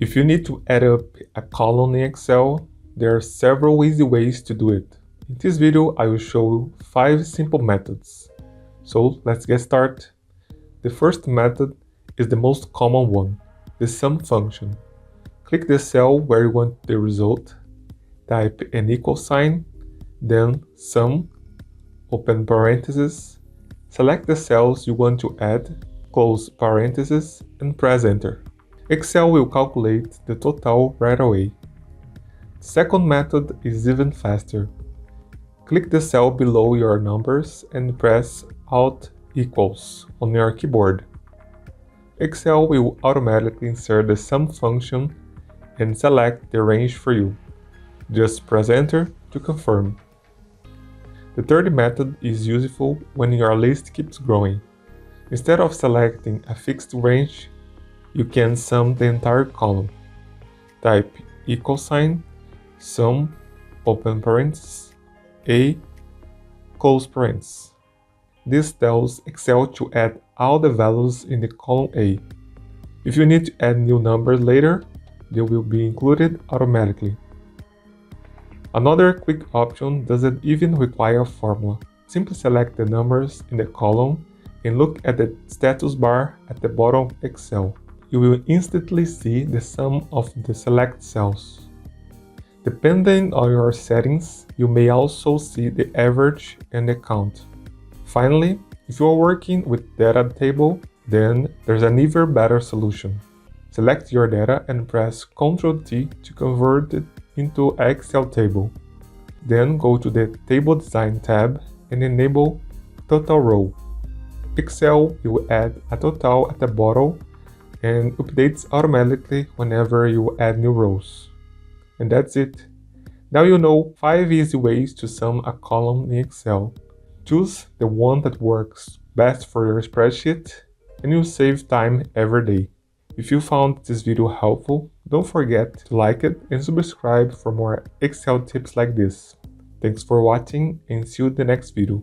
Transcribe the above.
If you need to add up a column in Excel, there are several easy ways to do it. In this video, I will show you 5 simple methods. So let's get started. The first method is the most common one, the sum function. Click the cell where you want the result, type an equal sign, then sum, open parentheses, select the cells you want to add, close parentheses, and press enter. Excel will calculate the total right away. The second method is even faster. Click the cell below your numbers and press Alt equals on your keyboard. Excel will automatically insert the sum function and select the range for you. Just press enter to confirm. The third method is useful when your list keeps growing. Instead of selecting a fixed range, you can sum the entire column. Type equal sign, sum, open parentheses, A, close parentheses. This tells Excel to add all the values in the column A. If you need to add new numbers later, they will be included automatically. Another quick option doesn't even require a formula. Simply select the numbers in the column and look at the status bar at the bottom of Excel. You will instantly see the sum of the select cells. Depending on your settings, you may also see the average and the count. Finally, if you are working with data table, then there's an even better solution. Select your data and press Ctrl T to convert it into an Excel table. Then go to the Table Design tab and enable Total Row. Excel will add a total at the bottom and updates automatically whenever you add new rows. And that's it. Now you know 5 easy ways to sum a column in Excel. Choose the one that works best for your spreadsheet and you'll save time every day. If you found this video helpful, don't forget to like it and subscribe for more Excel tips like this. Thanks for watching and see you in the next video.